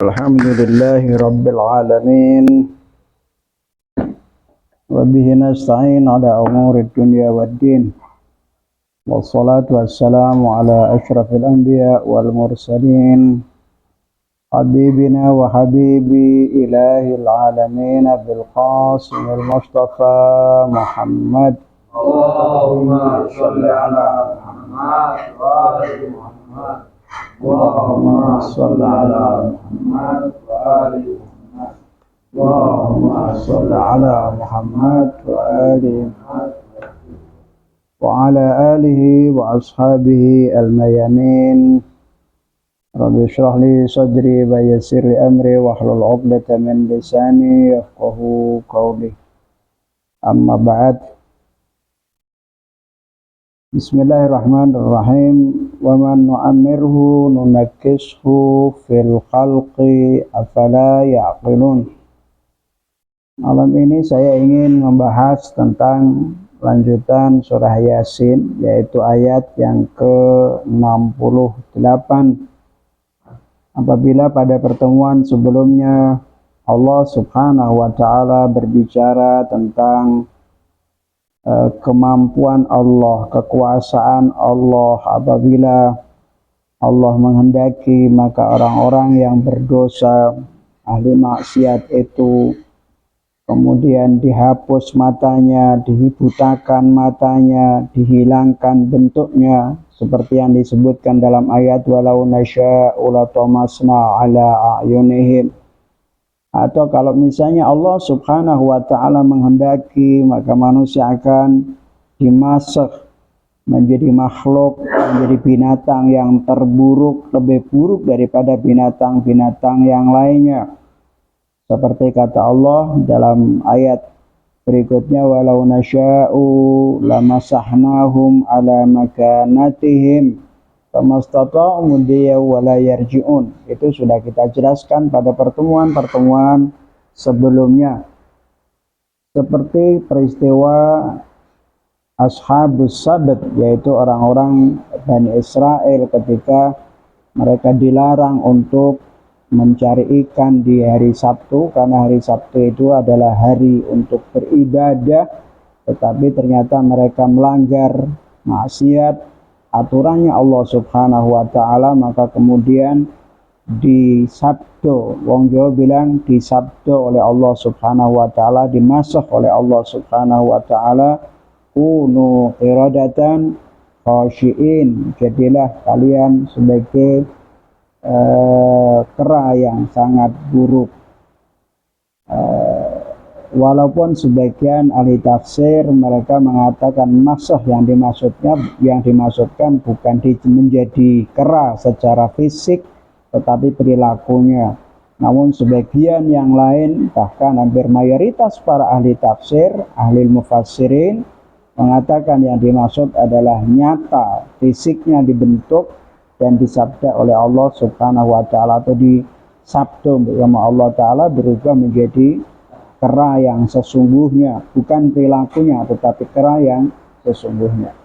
Alhamdulillahi Rabbil Alamin. Wa bihi nasta'in ala umuri dunya waddin. Wassalatu wassalamu ala ashrafil anbiya wal mursalin. Habibina wa habibi ilahil alamin bil qasimil mustafa Muhammad. Allahumma shalli ala Muhammad wa ali Muhammad. Allahumma shalli ala Muhammad wa ali Muhammad. Allahumma shalli ala Muhammad wa ali Muhammad wa ala alihi wa ashabihi al-mayamin. Rabbi shrah li sadri wa yassir li amri wa hlul 'uqdatam min lisani yafqahu qawli. Amma ba'd. Bismillahirrahmanirrahim. Wa man nu'ammirhu nunakkishu fil khalqi afala ya'qilun. Malam ini saya ingin membahas tentang lanjutan surah Yasin, yaitu ayat yang ke-68. Apabila pada pertemuan sebelumnya Allah Subhanahu wa ta'ala berbicara tentang kemampuan Allah, kekuasaan Allah, apabila Allah menghendaki maka orang-orang yang berdosa, ahli maksiat itu kemudian dihapus matanya, dibutakan matanya, dihilangkan bentuknya, seperti yang disebutkan dalam ayat walau nasya'u latamasna ala a'yunihim. Atau kalau misalnya Allah Subhanahu wa ta'ala menghendaki, maka manusia akan dimasak menjadi makhluk, menjadi binatang yang terburuk, lebih buruk daripada binatang-binatang yang lainnya. Seperti kata Allah dalam ayat berikutnya, walau nasya'u lamasahnahum ala makanatihim famastata'u mudiyya wa la yarji'un. Itu sudah kita jelaskan pada pertemuan-pertemuan sebelumnya. Seperti peristiwa Ashabus Sabt, yaitu orang-orang Bani Israel ketika mereka dilarang untuk mencari ikan di hari Sabtu, karena hari Sabtu itu adalah hari untuk beribadah, tetapi ternyata mereka melanggar maksiat aturannya Allah Subhanahu wa ta'ala, maka kemudian disabdo, wong Jawa bilang disabdo oleh Allah Subhanahu wa ta'ala, dimasak oleh Allah Subhanahu wa ta'ala, kunu qiradatan khashiin, jadilah kalian sebagai kera yang sangat buruk. Walaupun sebagian ahli tafsir mereka mengatakan masah yang dimaksudkan bukan menjadi kera secara fisik, tetapi perilakunya. Namun sebagian yang lain, bahkan hampir mayoritas para ahli tafsir, ahli mufassirin, mengatakan yang dimaksud adalah nyata, fisiknya dibentuk dan disabda oleh Allah Subhanahu wa ta'ala, atau disabdo sama Allah ta'ala berubah menjadi kera yang sesungguhnya, bukan perilakunya tetapi kera yang sesungguhnya.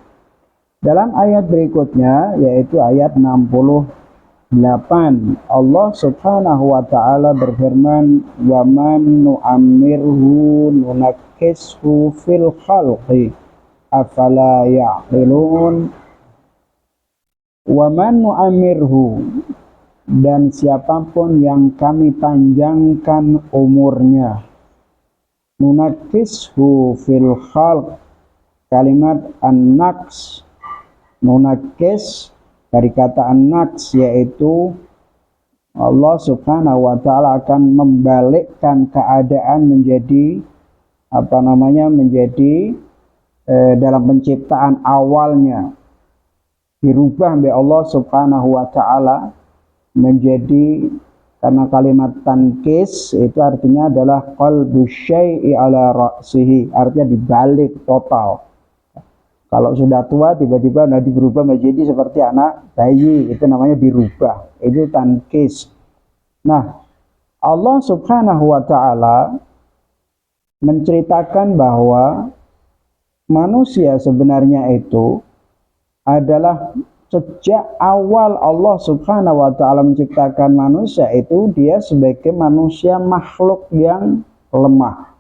Dalam ayat berikutnya, yaitu ayat 68, Allah Subhanahu wa ta'ala berfirman, wa man nu'ammirhu nunakkishu fil khalqi afala ya'qilun. Wa man nu'ammirhu, dan siapapun yang kami panjangkan umurnya, nunakkishu fil khalq, kalimat an-naqs, nunakkis dari kata an-naqs, yaitu Allah Subhanahu wa ta'ala akan membalikkan keadaan menjadi menjadi dalam penciptaan awalnya dirubah oleh Allah Subhanahu wa ta'ala menjadi, karena kalimat tankis itu artinya adalah qalbu syai'i ala ra'sihi, artinya dibalik total. Kalau sudah tua tiba-tiba berubah menjadi seperti anak bayi, itu namanya dirubah, itu tankis. Nah, Allah Subhanahu wa ta'ala menceritakan bahwa manusia sebenarnya itu adalah sejak awal Allah Subhanahu wa taala menciptakan manusia itu dia sebagai manusia makhluk yang lemah.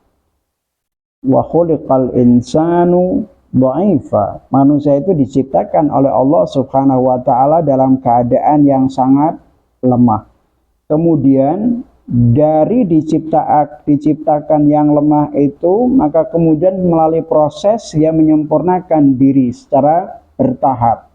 Wa khuliqal insanu dha'ifa. Manusia itu diciptakan oleh Allah Subhanahu wa taala dalam keadaan yang sangat lemah. Kemudian dari diciptakan yang lemah itu, maka kemudian melalui proses dia menyempurnakan diri secara bertahap.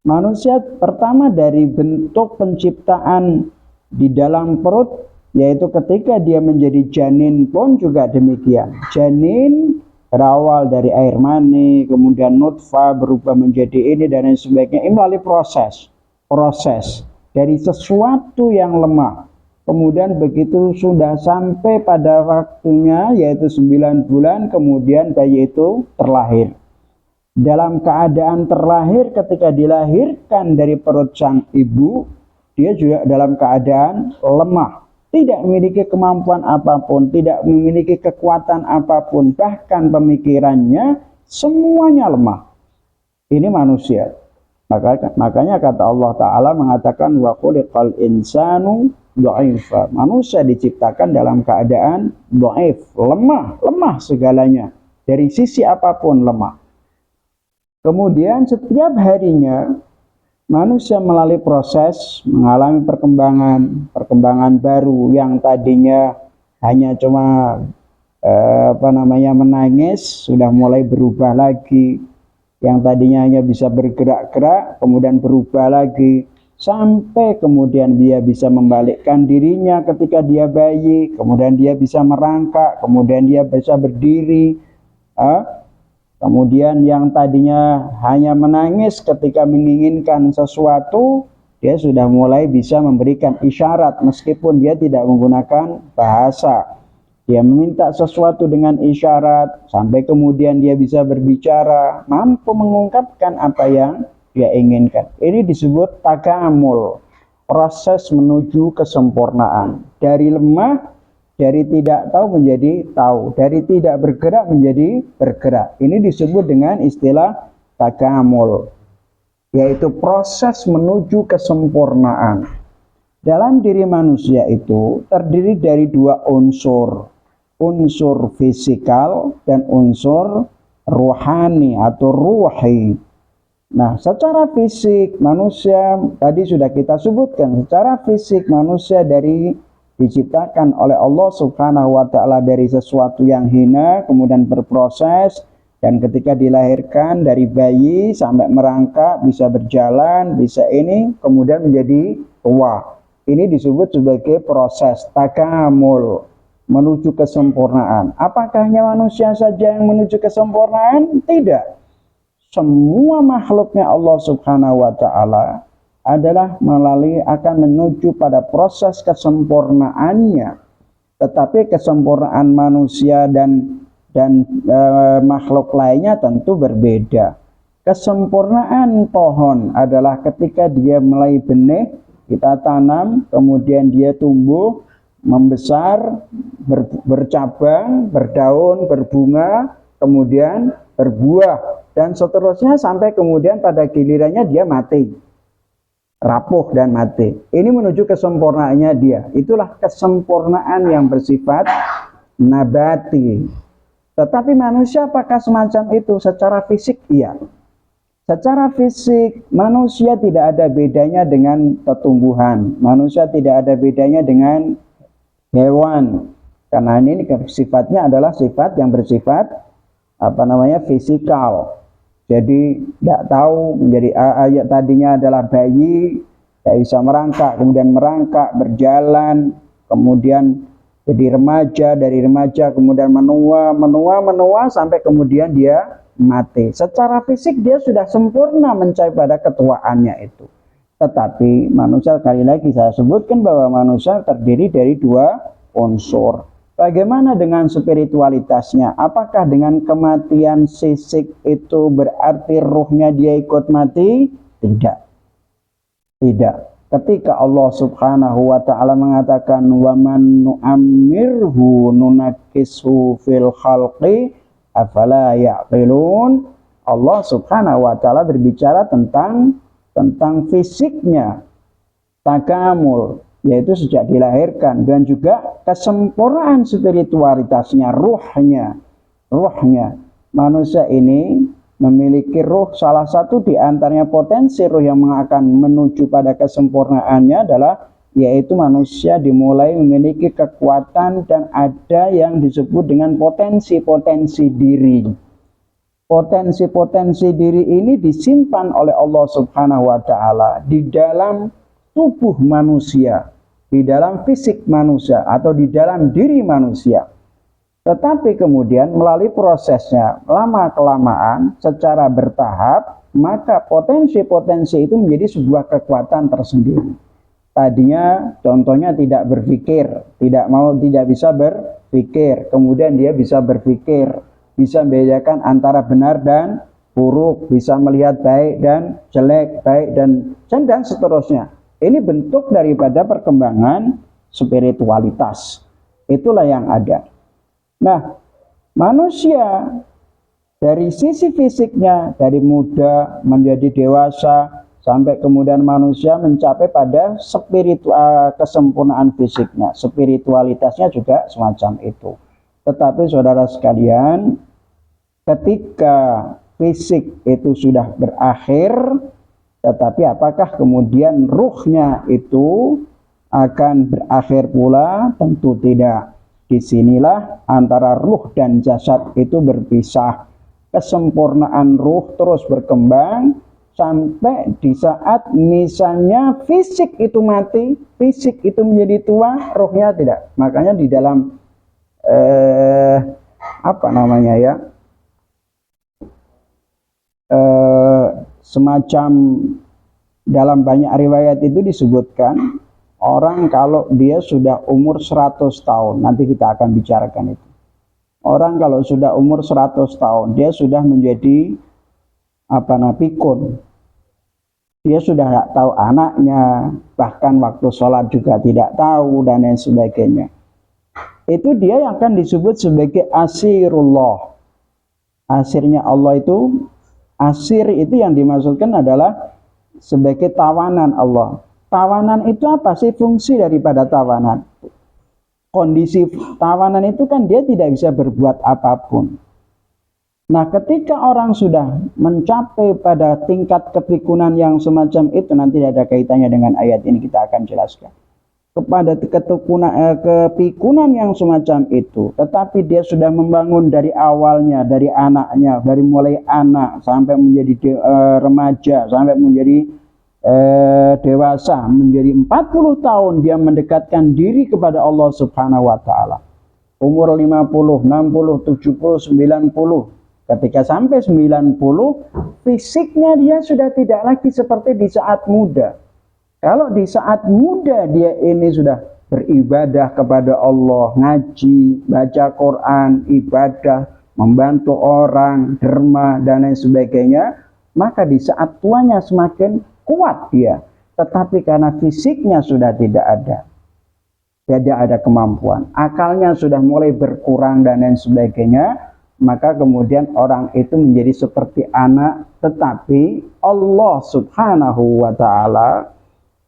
Manusia pertama dari bentuk penciptaan di dalam perut, yaitu ketika dia menjadi janin pun juga demikian. Janin berawal dari air mani, kemudian nutfah berubah menjadi ini dan lain sebagainya. Ini melalui proses dari sesuatu yang lemah. Kemudian begitu sudah sampai pada waktunya, yaitu 9 bulan, kemudian bayi itu terlahir. Dalam keadaan terlahir, ketika dilahirkan dari perut sang ibu, dia juga dalam keadaan lemah. Tidak memiliki kemampuan apapun, tidak memiliki kekuatan apapun, bahkan pemikirannya semuanya lemah. Ini manusia. Makanya kata Allah Ta'ala mengatakan wa khuliqal insanu dha'ifa. Manusia diciptakan dalam keadaan dhaif, lemah segalanya. Dari sisi apapun lemah. Kemudian setiap harinya manusia melalui proses mengalami perkembangan baru yang tadinya hanya cuma menangis, sudah mulai berubah lagi. Yang tadinya hanya bisa bergerak-gerak, kemudian berubah lagi, sampai kemudian dia bisa membalikkan dirinya ketika dia bayi, kemudian dia bisa merangkak, kemudian dia bisa berdiri. Kemudian yang tadinya hanya menangis ketika menginginkan sesuatu, dia sudah mulai bisa memberikan isyarat meskipun dia tidak menggunakan bahasa. Dia meminta sesuatu dengan isyarat, sampai kemudian dia bisa berbicara, mampu mengungkapkan apa yang dia inginkan. Ini disebut takamul, proses menuju kesempurnaan. Dari lemah, dari tidak tahu menjadi tahu, dari tidak bergerak menjadi bergerak. Ini disebut dengan istilah takamul, yaitu proses menuju kesempurnaan. Dalam diri manusia itu terdiri dari 2 unsur. Unsur fisikal dan unsur ruhani atau ruhi. Nah, secara fisik manusia tadi sudah kita sebutkan, secara fisik manusia diciptakan oleh Allah Subhanahu wa taala dari sesuatu yang hina, kemudian berproses, dan ketika dilahirkan dari bayi sampai merangkak, bisa berjalan, bisa ini, kemudian menjadi tua. Ini disebut sebagai proses takamul, menuju kesempurnaan. Apakah hanya manusia saja yang menuju kesempurnaan? Tidak. Semua makhluknya Allah Subhanahu wa taala adalah akan menuju pada proses kesempurnaannya. Tetapi kesempurnaan manusia dan makhluk lainnya tentu berbeda. Kesempurnaan pohon adalah ketika dia mulai benih, kita tanam, kemudian dia tumbuh, membesar, bercabang, berdaun, berbunga, kemudian berbuah, dan seterusnya sampai kemudian pada gilirannya dia mati, rapuh dan mati. Ini menuju kesempurnaannya dia. Itulah kesempurnaan yang bersifat nabati. Tetapi manusia apakah semacam itu? Secara fisik iya. Secara fisik manusia tidak ada bedanya dengan tumbuhan. Manusia tidak ada bedanya dengan hewan, karena ini sifatnya adalah sifat yang bersifat fisikal. Jadi tidak tahu menjadi ayat tadinya adalah bayi, tidak bisa merangkak, kemudian merangkak, berjalan, kemudian jadi remaja, dari remaja kemudian menua sampai kemudian dia mati. Secara fisik dia sudah sempurna mencapai pada ketuaannya itu. Tetapi manusia, sekali lagi saya sebutkan bahwa manusia terdiri dari 2 unsur. Bagaimana dengan spiritualitasnya? Apakah dengan kematian fisik itu berarti ruhnya dia ikut mati? Tidak. Ketika Allah Subhanahu wa taala mengatakan wa man nu'ammirhu nunakkishu fil khalqi afala ya'qilun, Allah Subhanahu wa taala berbicara tentang fisiknya, takamul, yaitu sejak dilahirkan, dan juga kesempurnaan spiritualitasnya, ruhnya. Manusia ini memiliki ruh. Salah satu di antaranya potensi ruh yang akan menuju pada kesempurnaannya adalah yaitu manusia dimulai memiliki kekuatan dan ada yang disebut dengan potensi diri. Potensi diri ini disimpan oleh Allah Subhanahu wa taala di dalam tubuh manusia, di dalam fisik manusia atau di dalam diri manusia. Tetapi kemudian melalui prosesnya lama-kelamaan secara bertahap, maka potensi-potensi itu menjadi sebuah kekuatan tersendiri. Tadinya contohnya tidak berpikir, tidak bisa berpikir, kemudian dia bisa berpikir, bisa membedakan antara benar dan buruk, bisa melihat baik dan jelek, baik dan seterusnya. Ini bentuk daripada perkembangan spiritualitas. Itulah yang ada. Nah, manusia dari sisi fisiknya, dari muda menjadi dewasa, sampai kemudian manusia mencapai pada kesempurnaan fisiknya, spiritualitasnya juga semacam itu. Tetapi saudara sekalian, ketika fisik itu sudah berakhir, tetapi apakah kemudian ruhnya itu akan berakhir pula? Tentu tidak. Disinilah antara ruh dan jasad itu berpisah. Kesempurnaan ruh terus berkembang sampai di saat misalnya fisik itu mati, fisik itu menjadi tua, ruhnya tidak. Makanya di dalam semacam dalam banyak riwayat itu disebutkan orang kalau dia sudah umur 100 tahun, nanti kita akan bicarakan itu. Orang kalau sudah umur 100 tahun, dia sudah menjadi pikun. Dia sudah tidak tahu anaknya, bahkan waktu sholat juga tidak tahu, dan lain sebagainya. Itu dia yang akan disebut sebagai asirullah. Asirnya Allah itu, asir itu yang dimaksudkan adalah sebagai tawanan Allah. Tawanan itu apa sih fungsi daripada tawanan? Kondisi tawanan itu kan dia tidak bisa berbuat apapun. Nah, ketika orang sudah mencapai pada tingkat kepikunan yang semacam itu, nanti ada kaitannya dengan ayat ini, kita akan jelaskan. Kepada kepikunan yang semacam itu, tetapi dia sudah membangun dari awalnya, dari anaknya, dari mulai anak sampai menjadi remaja, sampai menjadi dewasa, menjadi 40 tahun dia mendekatkan diri kepada Allah Subhanahu wa taala. Umur 50, 60, 70, 90. Ketika sampai 90, fisiknya dia sudah tidak lagi seperti di saat muda. Kalau di saat muda dia ini sudah beribadah kepada Allah, ngaji, baca Quran, ibadah, membantu orang, derma dan lain sebagainya, maka di saat tuanya semakin kuat dia, tetapi karena fisiknya sudah tidak ada, tidak ada kemampuan, akalnya sudah mulai berkurang dan lain sebagainya, maka kemudian orang itu menjadi seperti anak, tetapi Allah Subhanahu wa taala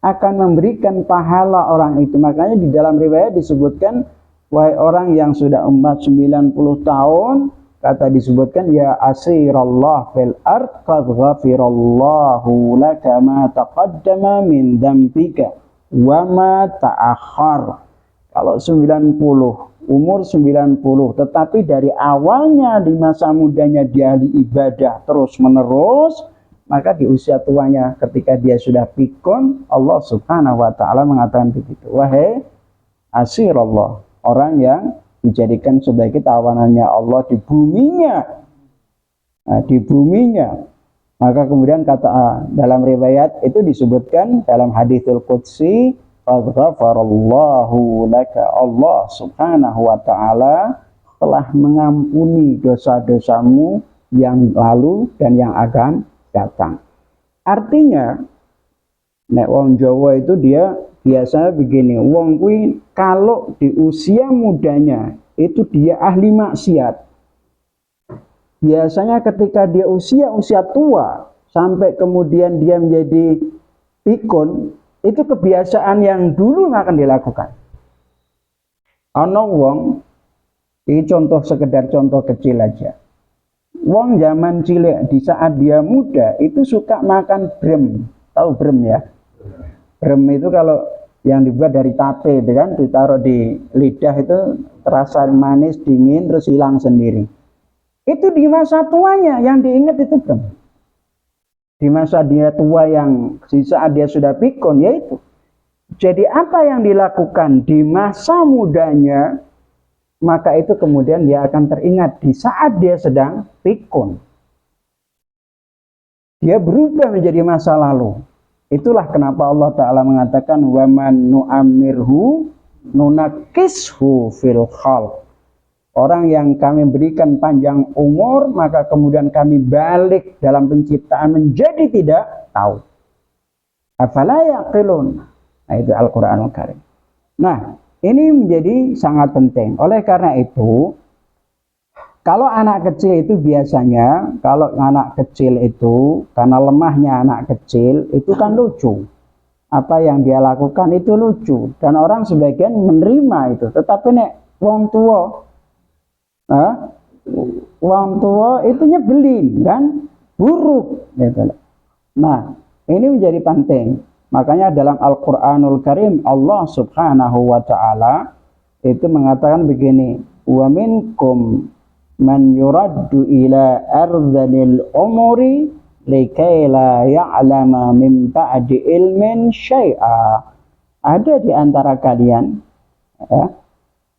akan memberikan pahala orang itu. Makanya di dalam riwayat disebutkan, wahai orang yang sudah umur 90 tahun, kata disebutkan, ya asirallah fil ard qad ghafirallahu laka ma taqaddama min dzambika wa ma ta'akhkhar. Kalau 90, umur 90, tetapi dari awalnya di masa mudanya dia ibadah terus menerus, maka di usia tuanya ketika dia sudah pikun, Allah Subhanahu wa taala mengatakan begitu, wahai asirallah, orang yang dijadikan sebagai tawanannya Allah di buminya. Nah, di buminya. Maka kemudian kata dalam riwayat itu disebutkan dalam haditsul qudsi, qad ghafarallahu laka, Allah Subhanahu wa taala telah mengampuni dosa-dosamu yang lalu dan yang akan datang. Artinya nek wong Jawa itu dia biasanya begini, wong kuwi kalau di usia mudanya itu dia ahli maksiat. biasanya ketika dia usia tua sampai kemudian dia menjadi pikun, itu kebiasaan yang dulu akan dilakukan. Ana wong, ini sekedar contoh kecil aja. Wong zaman cilik di saat dia muda itu suka makan brem. Tahu brem ya? Brem itu kalau yang dibuat dari tape itu kan, ditaruh di lidah itu terasa manis, dingin, terus hilang sendiri. Itu di masa tuanya yang diingat itu brem. Di masa dia tua yang di saat dia sudah pikun, yaitu. Jadi apa yang dilakukan di masa mudanya, maka itu kemudian dia akan teringat di saat dia sedang pikun. Dia berubah menjadi masa lalu. Itulah kenapa Allah Ta'ala mengatakan waman nu'amirhu nunakishu fil khalq. Orang yang kami berikan panjang umur, maka kemudian kami balik dalam penciptaan menjadi tidak tahu. Afala yaqilun. Nah, itu Al-Quranul Karim. Nah, ini menjadi sangat penting. Oleh karena itu, kalau anak kecil itu biasanya, kalau anak kecil itu, karena lemahnya anak kecil, itu kan lucu. Apa yang dia lakukan itu lucu. Dan orang sebagian menerima itu. Tetapi nek wong tua, wong tua itu nyebelin, kan? Buruk. Gitu. Nah, ini menjadi penting. Makanya dalam Al-Quranul Karim Allah Subhanahu wa Ta'ala itu mengatakan begini, wa minkum man yuraddu ila ardhanil umuri likay la ya'lama min ba'di ilmin syai'a. Ada di antara kalian, ya,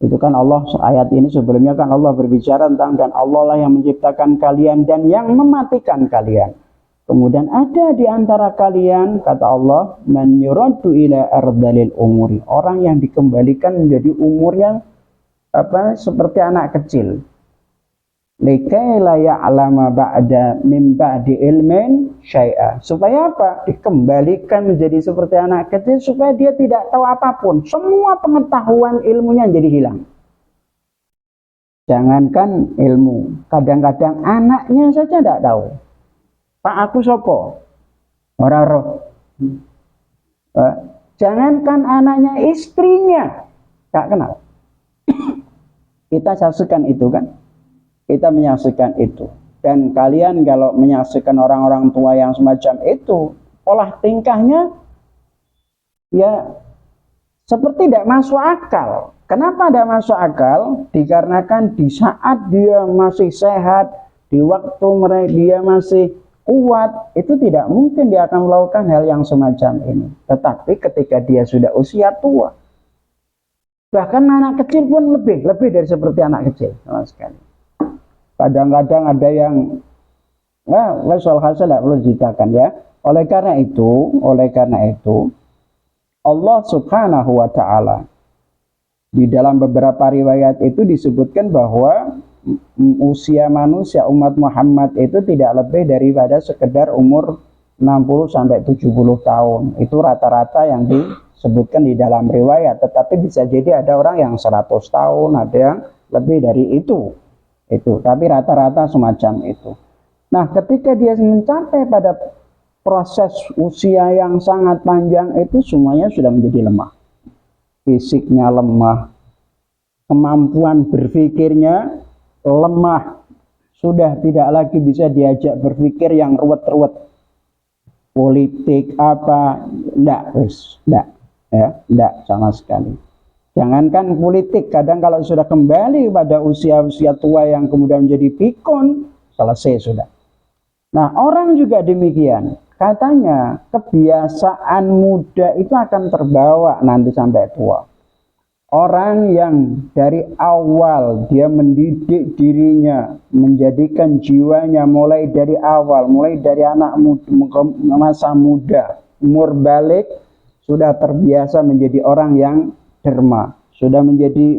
itu kan Allah, ayat ini sebelumnya kan Allah berbicara tentang dan Allah lah yang menciptakan kalian dan yang mematikan kalian. Kemudian ada di antara kalian, kata Allah, man yuraddu ila ardhalil umuri, orang yang dikembalikan menjadi umur yang seperti anak kecil. Likai la ya'lama ba'da min ba'di ilmin syai'a. Supaya apa? Dikembalikan menjadi seperti anak kecil supaya dia tidak tahu apapun. Semua pengetahuan ilmunya jadi hilang. Jangankan ilmu, kadang-kadang anaknya saja tidak tahu. Pak aku sopo, ora roh. Jangankan anaknya, istrinya tak kenal. Kita saksikan itu kan, kita menyaksikan itu. Dan kalian kalau menyaksikan orang-orang tua yang semacam itu, olah tingkahnya ya seperti tidak masuk akal. Kenapa tidak masuk akal? Dikarenakan di saat dia masih sehat, di waktu dia masih kuat, itu tidak mungkin dia akan melakukan hal yang semacam ini. Tetapi ketika dia sudah usia tua, bahkan anak kecil pun lebih dari seperti anak kecil sama sekali. Kadang-kadang ada yang soal khasal tidak perlu diceritakan ya. Oleh karena itu Allah Subhanahu wa Ta'ala di dalam beberapa riwayat itu disebutkan bahwa usia manusia umat Muhammad itu tidak lebih daripada sekedar umur 60 sampai 70 tahun. Itu rata-rata yang disebutkan di dalam riwayat, tetapi bisa jadi ada orang yang 100 tahun, ada yang lebih dari itu. Tapi rata-rata semacam itu. Nah, ketika dia mencapai pada proses usia yang sangat panjang itu semuanya sudah menjadi lemah. Fisiknya lemah, kemampuan berpikirnya lemah, sudah tidak lagi bisa diajak berpikir yang ruwet-ruwet, politik enggak sama sekali. Jangankan politik, kadang kalau sudah kembali pada usia-usia tua yang kemudian menjadi pikun, selesai sudah. Nah, orang juga demikian. Katanya kebiasaan muda itu akan terbawa nanti sampai tua. Orang yang dari awal dia mendidik dirinya, menjadikan jiwanya mulai dari awal, mulai dari anak muda, masa muda, umur balik, sudah terbiasa menjadi orang yang derma, sudah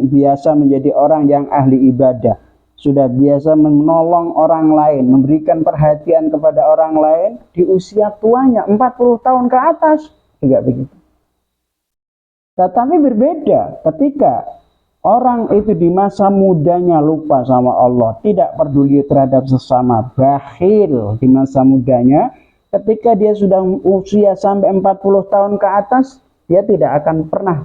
biasa menjadi orang yang ahli ibadah, sudah biasa menolong orang lain, memberikan perhatian kepada orang lain di usia tuanya 40 tahun ke atas juga begitu. Tetapi berbeda ketika Orang itu di masa mudanya lupa sama Allah, tidak peduli terhadap sesama, bakhil di masa mudanya. Ketika dia sudah usia sampai 40 tahun ke atas, dia tidak akan pernah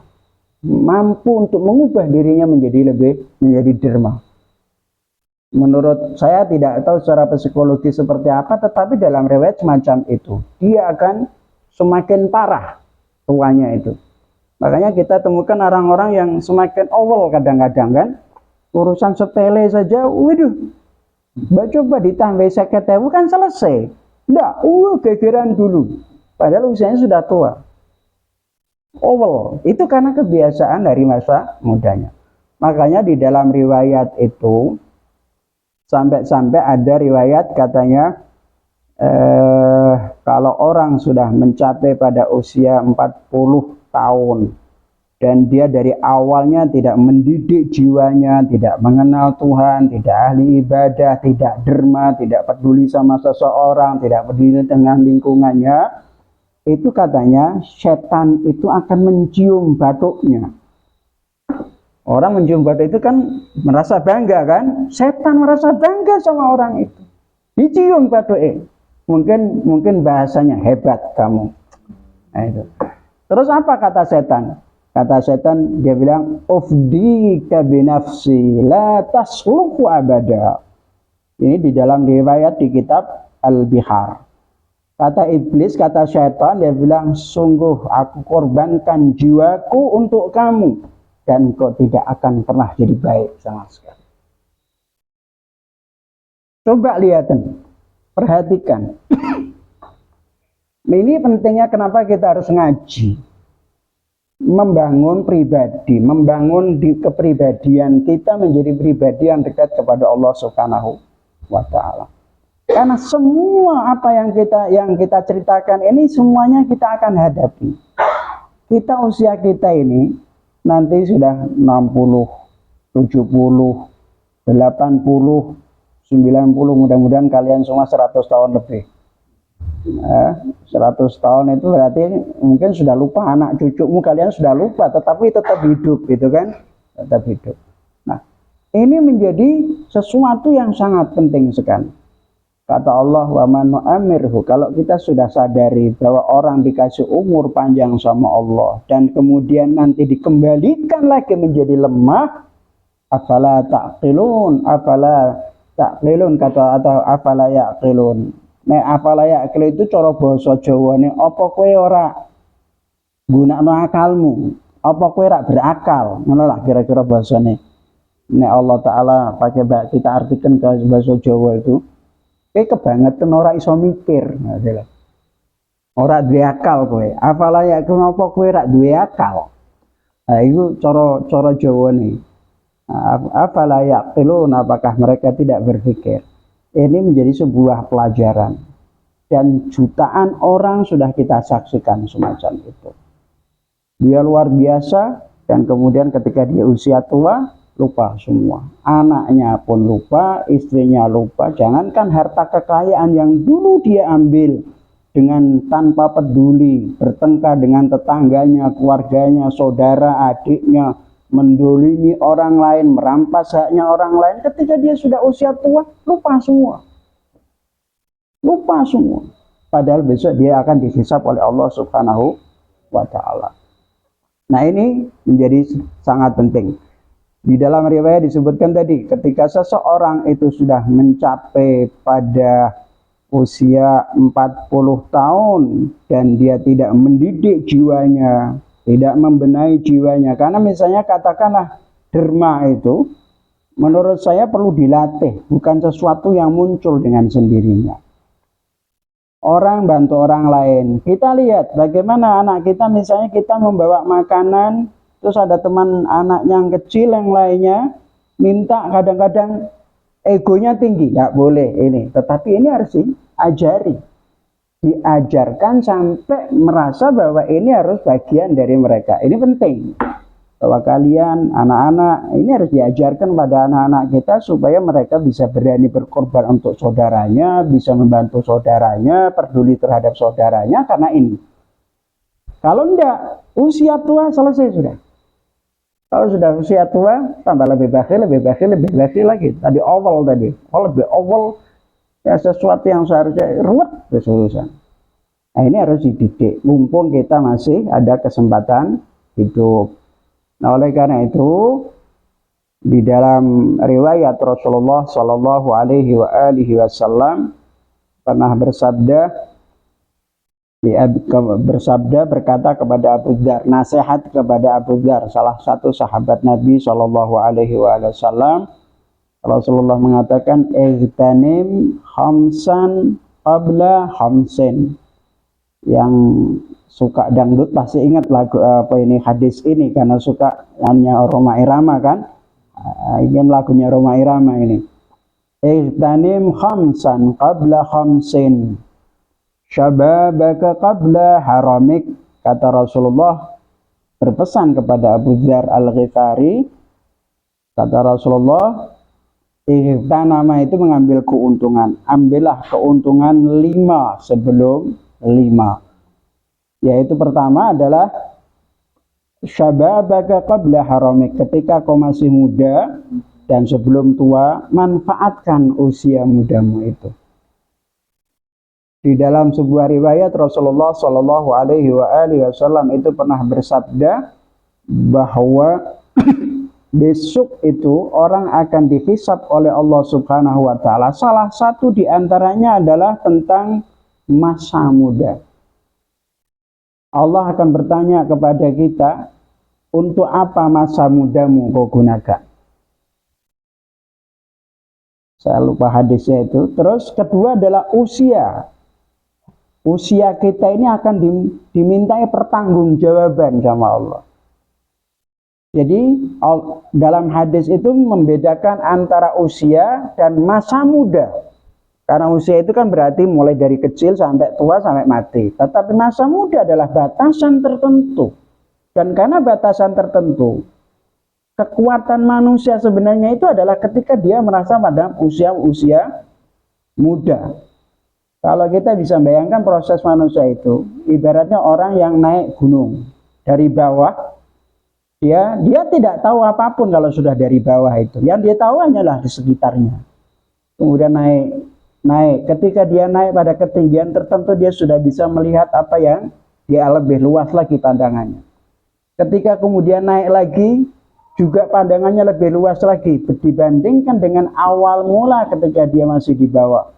mampu untuk mengubah dirinya menjadi derma. Menurut saya tidak tahu secara psikologi seperti apa, tetapi dalam riwayat semacam itu, dia akan semakin parah tuanya itu. Makanya kita temukan orang-orang yang semakin awal kadang-kadang kan, urusan sepele saja, waduh, coba ditambah 50.000 kan selesai. Enggak, gegeran dulu. Padahal usianya sudah tua. Awal, itu karena kebiasaan dari masa mudanya. Makanya di dalam riwayat itu, sampai-sampai ada riwayat katanya kalau orang sudah mencapai pada usia 40 tahun dan dia dari awalnya tidak mendidik jiwanya, tidak mengenal Tuhan, tidak ahli ibadah, tidak derma, tidak peduli sama seseorang, tidak peduli dengan lingkungannya, itu katanya setan itu akan mencium batuknya. Orang mencium batuk itu kan merasa bangga kan? Setan merasa bangga sama orang itu. Dicium batuknya. Mungkin bahasanya hebat kamu. Nah, itu. Terus apa kata setan? Kata setan dia bilang ufdika binafsi la tasluhu abada. Ini di dalam riwayat di kitab Al-Bihar. Kata iblis, kata setan dia bilang sungguh aku korbankan jiwaku untuk kamu. Dan kau tidak akan pernah jadi baik sama sekali. Coba lihatin, perhatikan. Ini pentingnya kenapa kita harus ngaji. Membangun pribadi, membangun di kepribadian kita menjadi pribadi yang dekat kepada Allah Subhanahu wa Ta'ala. Karena semua apa yang kita ceritakan ini semuanya kita akan hadapi. Kita usia kita ini nanti sudah 60, 70, 80, 90, mudah-mudahan kalian semua 100 tahun lebih. 100 tahun itu berarti mungkin sudah lupa anak cucumu, kalian sudah lupa, tetapi tetap hidup, gitu kan? Tetap hidup. Nah, ini menjadi sesuatu yang sangat penting sekali. Kata Allah, wa man nu'ammirhu, kalau kita sudah sadari bahwa orang dikasih umur panjang sama Allah dan kemudian nanti dikembalikan lagi menjadi lemah, afala ta'qilun kata atau afala ya'qilun. Nek afala ya'qil itu cara basa Jawane, apa kowe ora gunakno akalmu? Apa kowe ora berakal? Ngono lah kira-kira bahasane. Nek Allah Taala pakai kita artikan ke bahasa Jawa itu kebangetan ora iso mikir, ora duwe akal kowe. Afala ya kenapa kowe ora duwe akal? Nah, itu cara Jawane. Afala yaqilun, apakah mereka tidak berpikir? Ini menjadi sebuah pelajaran. Dan jutaan orang sudah kita saksikan semacam itu. Dia luar biasa dan kemudian ketika dia usia tua lupa semua, anaknya pun lupa, istrinya lupa, jangankan harta kekayaan yang dulu dia ambil dengan tanpa peduli, bertengkar dengan tetangganya, keluarganya, saudara, adiknya, mendolimi orang lain, merampas haknya orang lain, ketika dia sudah usia tua, lupa semua. Padahal besok dia akan dihisab oleh Allah Subhanahu wa Ta'ala. Nah, ini menjadi sangat penting. Di dalam riwayat disebutkan tadi, ketika seseorang itu sudah mencapai pada usia 40 tahun dan dia tidak mendidik jiwanya, tidak membenahi jiwanya, karena misalnya katakanlah derma itu menurut saya perlu dilatih, bukan sesuatu yang muncul dengan sendirinya. Orang bantu orang lain. Kita lihat bagaimana anak kita, misalnya kita membawa makanan, terus ada teman anak yang kecil yang lainnya minta, kadang-kadang egonya tinggi, nggak boleh ini. Tetapi ini harus diajarkan sampai merasa bahwa ini harus bagian dari mereka. Ini penting. Bahwa kalian anak-anak ini harus diajarkan pada anak-anak kita supaya mereka bisa berani berkorban untuk saudaranya, bisa membantu saudaranya, peduli terhadap saudaranya, karena ini. Kalau enggak, usia tua selesai sudah. Kalau sudah usia tua, tambah lebih bakhil lagi. Tadi awal tadi, lebih awal ya sesuatu yang seharusnya ruwet urusan. Nah ini harus dididik, mumpung kita masih ada kesempatan hidup. Nah oleh karena itu, di dalam riwayat Rasulullah Shallallahu Alaihi Wasallam pernah bersabda berkata kepada Abu Dzar, nasihat kepada Abu Dzar, salah satu sahabat Nabi Shallallahu Alaihi Wasallam. Rasulullah mengatakan, "Igtanim khamsan qabla khamsin." Yang suka dangdut pasti ingat lagu hadis ini karena suka hanya Roma Irama kan. Ini lagunya Roma Irama ini. Igtanim khamsan qabla khamsin, syababaka qabla haramik. Kata Rasulullah berpesan kepada Abu Dzar Al-Ghifari, kata Rasulullah, nama itu mengambil keuntungan, ambillah keuntungan 5 sebelum 5, yaitu pertama adalah syababaka qabla haramik, ketika kau masih muda dan sebelum tua, manfaatkan usia mudamu itu. Di dalam sebuah riwayat Rasulullah Shallallahu Alaihi Wasallam itu pernah bersabda bahwa besok itu orang akan dihisab oleh Allah Subhanahu Wa Taala. Salah satu diantaranya adalah tentang masa muda. Allah akan bertanya kepada kita, untuk apa masa mudamu kau gunakan? Saya lupa hadisnya itu. Terus kedua adalah usia. Usia kita ini akan dimintai pertanggungjawaban sama Allah. Jadi dalam hadis itu membedakan antara usia dan masa muda. Karena usia itu kan berarti mulai dari kecil sampai tua sampai mati. Tetapi masa muda adalah batasan tertentu. Dan karena batasan tertentu, kekuatan manusia sebenarnya itu adalah ketika dia merasa pada usia muda. Kalau kita bisa bayangkan proses manusia itu, ibaratnya orang yang naik gunung dari bawah, dia tidak tahu apapun kalau sudah dari bawah itu. Yang dia tahu hanyalah di sekitarnya. Kemudian naik. Ketika dia naik pada ketinggian tertentu, dia sudah bisa melihat apa yang dia lebih luas lagi pandangannya. Ketika kemudian naik lagi, juga pandangannya lebih luas lagi dibandingkan dengan awal mula ketika dia masih di bawah.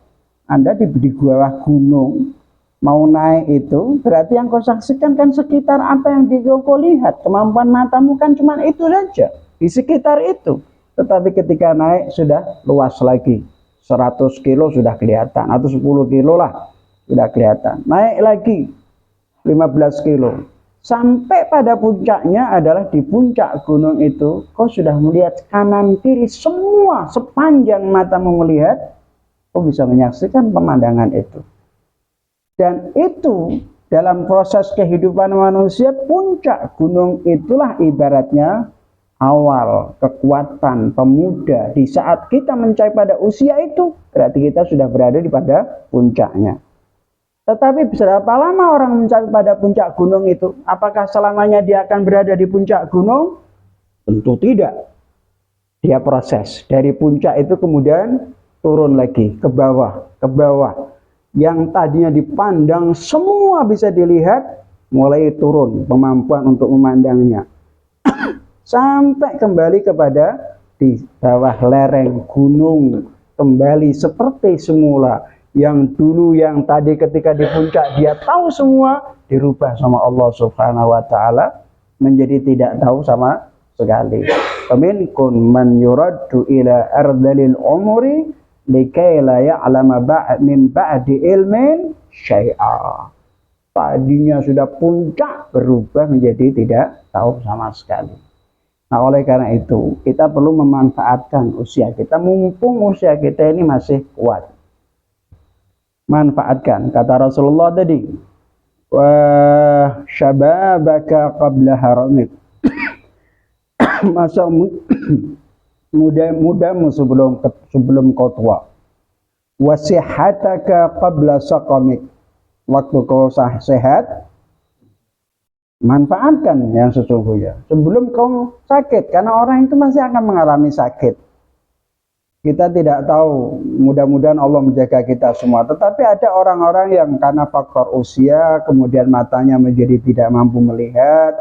Anda di bawah gunung, mau naik itu, berarti yang kau saksikan kan sekitar apa yang kau lihat. Kemampuan matamu kan cuma itu saja, di sekitar itu. Tetapi ketika naik sudah luas lagi. 100 kilo sudah kelihatan, atau 10 kilo lah sudah kelihatan. Naik lagi 15 kilo. Sampai pada puncaknya adalah di puncak gunung itu, kau sudah melihat kanan kiri semua, sepanjang matamu melihat, kau bisa menyaksikan pemandangan itu. Dan itu dalam proses kehidupan manusia, puncak gunung itulah ibaratnya awal kekuatan pemuda. Di saat kita mencapai pada usia itu, berarti kita sudah berada di pada puncaknya. Tetapi berapa lama orang mencapai pada puncak gunung itu? Apakah selamanya dia akan berada di puncak gunung? Tentu tidak. Dia proses dari puncak itu kemudian turun lagi ke bawah. Yang tadinya dipandang semua bisa dilihat, mulai turun kemampuan untuk memandangnya. Sampai kembali kepada di bawah lereng gunung, kembali seperti semula. Yang dulu, yang tadi ketika di puncak dia tahu semua, dirubah sama Allah Subhanahu Wa Taala menjadi tidak tahu sama sekali. Faminkum man yuraddu ila ardalil umuri likai la ya'lama min ba'di ilmin syai'a. Tadinya sudah puncak, berubah menjadi tidak tahu sama sekali. Nah oleh karena itu kita perlu memanfaatkan usia kita, mumpung usia kita ini masih kuat. Manfaatkan, kata Rasulullah tadi, wa syababaka qabla haramik. Masa mudamu sebelum kau tua. Wa sihataka qabla saqamik. Waktu kau sehat Manfaatkan yang sesungguhnya sebelum kau sakit, karena orang itu masih akan mengalami sakit. Kita tidak tahu, mudah-mudahan Allah menjaga kita semua. Tetapi ada orang-orang yang karena faktor usia, kemudian matanya menjadi tidak mampu melihat,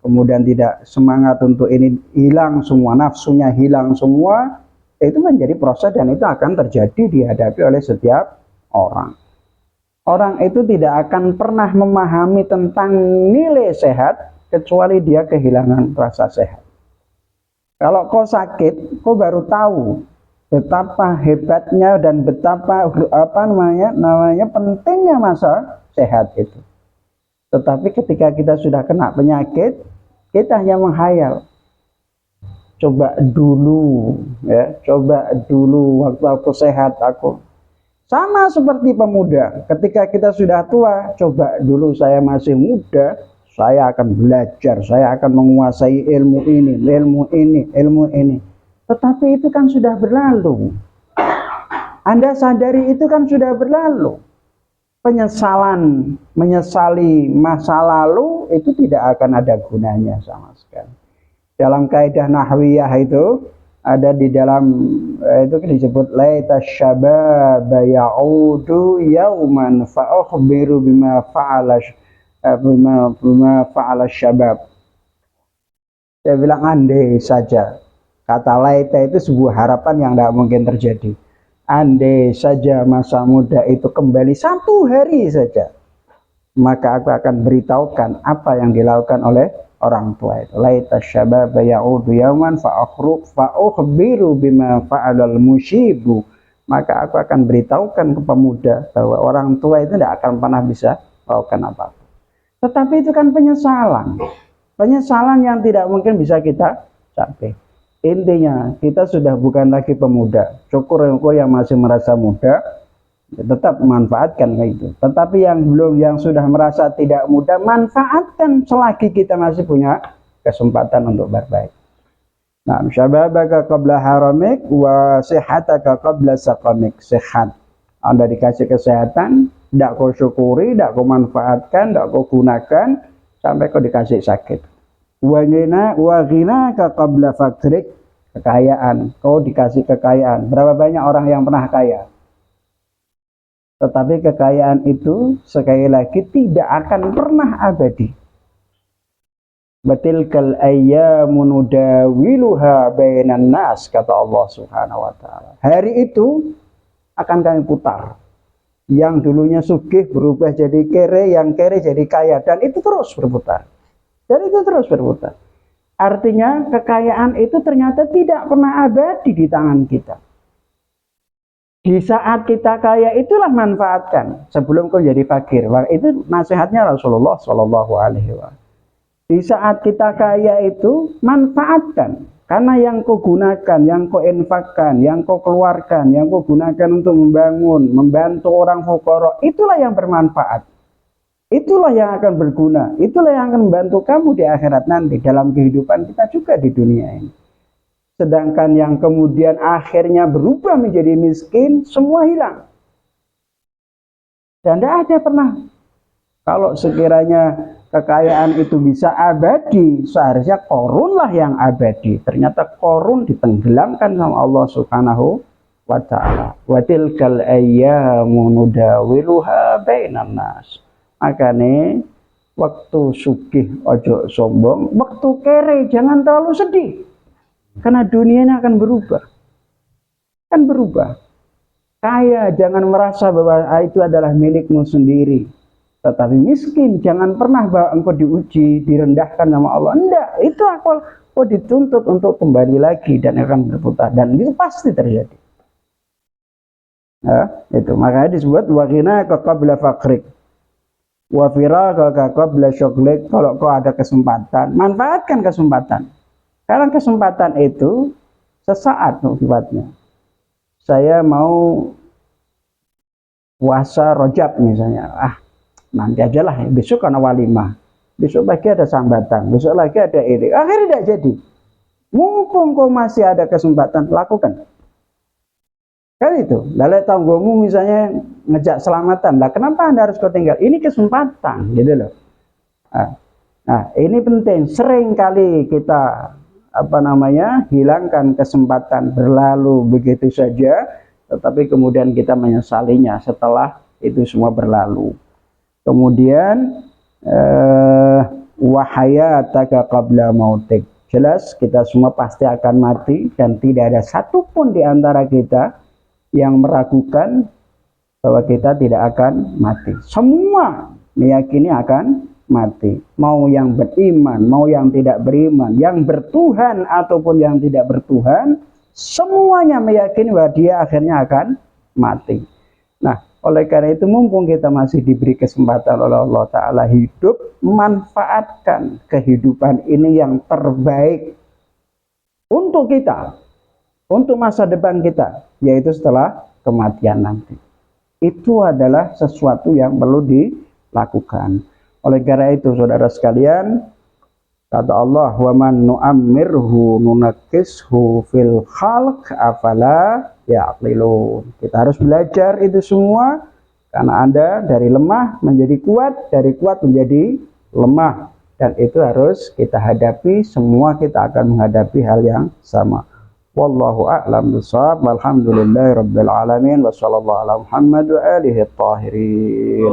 kemudian tidak semangat untuk ini, hilang semua, nafsunya hilang semua. Itu menjadi proses dan itu akan terjadi dihadapi oleh setiap orang. Orang itu tidak akan pernah memahami tentang nilai sehat kecuali dia kehilangan rasa sehat. Kalau kau sakit, kau baru tahu betapa hebatnya dan betapa pentingnya masa sehat itu. Tetapi ketika kita sudah kena penyakit, kita hanya menghayal. Coba dulu waktu aku sehat aku. Sama seperti pemuda, ketika kita sudah tua, coba dulu saya masih muda, saya akan belajar, saya akan menguasai ilmu ini. Tetapi itu kan sudah berlalu. Anda sadari itu kan sudah berlalu. Menyesali masa lalu itu tidak akan ada gunanya sama sekali. Dalam kaidah nahwiyah itu, ada di dalam itu disebut laita syababa ya'udu yauman fa akhbiru bima fa'ala syabab. Saya bilang andai saja. Kata laita itu sebuah harapan yang tidak mungkin terjadi. Andai saja masa muda itu kembali satu hari saja, maka aku akan beritahukan apa yang dilakukan oleh orang tua itu. Laita syababa ya'udu yauman fa akhbiru bima fa'alal musyibu. Maka aku akan beritahukan ke pemuda bahwa orang tua itu tidak akan pernah bisa melakukan apa-apa. Tetapi itu kan penyesalan yang tidak mungkin bisa kita capai. Intinya kita sudah bukan lagi pemuda. Syukur yang masih merasa muda, tetap manfaatkan itu. Tetapi yang sudah merasa tidak muda, manfaatkan selagi kita masih punya kesempatan untuk berbaik. Nah, syababaka qabla haramik wa sihataka qabla saqamik. Sehat, Anda dikasih kesehatan, tidak kau syukuri, tidak kau manfaatkan, tidak kau gunakan sampai kau dikasih sakit. Wa ghinaka qabla fakrik. Kekayaan, kau dikasih kekayaan. Berapa banyak orang yang pernah kaya? Tetapi kekayaan itu sekali lagi tidak akan pernah abadi. Batilkal ayyamu nudawiluha bainan nas, kata Allah Subhanahu wa taala. Hari itu akan kami putar. Yang dulunya sugih berubah jadi kere, yang kere jadi kaya, dan itu terus berputar. Artinya kekayaan itu ternyata tidak pernah abadi di tangan kita. Di saat kita kaya itulah manfaatkan sebelum kau jadi fakir. Itu nasihatnya Rasulullah Shallallahu Alaihi Wasallam. Di saat kita kaya itu manfaatkan, karena yang kau gunakan, yang kau infakkan, yang kau keluarkan, yang kau gunakan untuk membantu orang fuqara, itulah yang bermanfaat. Itulah yang akan berguna, itulah yang akan membantu kamu di akhirat nanti, dalam kehidupan kita juga di dunia ini. Sedangkan yang kemudian akhirnya berubah menjadi miskin, semua hilang. Dan tidak ada pernah. Kalau sekiranya kekayaan itu bisa abadi, seharusnya Qarunlah yang abadi. Ternyata Qarun ditenggelamkan sama Allah Subhanahu wa ta'ala. Wa tilkal ayyamu nudawiluha bainan nas. Makanya waktu sugih ojo sombong, waktu kere jangan terlalu sedih. Karena dunianya akan berubah. Kaya jangan merasa bahwa itu adalah milikmu sendiri. Tetapi miskin jangan pernah bahwa engkau diuji, direndahkan sama Allah. Enggak, itu kau dituntut untuk kembali lagi dan akan berputar. Dan itu pasti terjadi. Nah, itu makanya disebut waqina qabla faqrik. Wa firaqaka qabla syughlik. Kalau kau ada kesempatan, manfaatkan kesempatan. Karena kesempatan itu sesaat sifatnya. Saya mau puasa Rajab misalnya. Nanti aja lah, besok karena walimah. Besok lagi ada sambatan, besok lagi ada ini. Akhirnya tidak jadi. Mumpung kau masih ada kesempatan, lakukan. Kan itu, lalu tanggomu misalnya ngejak selamatan. Lah kenapa Anda harus kau tinggal? Ini kesempatan, gitu loh. Nah, ini penting. Sering kali kita hilangkan kesempatan, berlalu begitu saja, tetapi kemudian kita menyesalinya setelah itu semua berlalu. Kemudian wahayataka qabla mautik. Jelas kita semua pasti akan mati dan tidak ada satupun di antara kita yang meragukan bahwa kita tidak akan mati. Semua meyakini akan mati. Mau yang beriman, mau yang tidak beriman, yang bertuhan ataupun yang tidak bertuhan, semuanya meyakini bahwa dia akhirnya akan mati. Nah, oleh karena itu mumpung kita masih diberi kesempatan oleh Allah Ta'ala hidup, manfaatkan kehidupan ini yang terbaik untuk kita, untuk masa depan kita, yaitu setelah kematian nanti. Itu adalah sesuatu yang perlu dilakukan. Oleh karena itu saudara sekalian, kata Allah, wa man nu'ammirhu nunakkishu fil khalq afala ya'qilun. Kita harus belajar itu semua karena Anda dari lemah menjadi kuat, dari kuat menjadi lemah, dan itu harus kita hadapi. Semua kita akan menghadapi hal yang sama. Wallahu a'lam bishawab. Walhamdulillahi rabbil alamin wa sallallahu ala Muhammad wa alihi at-tahirin.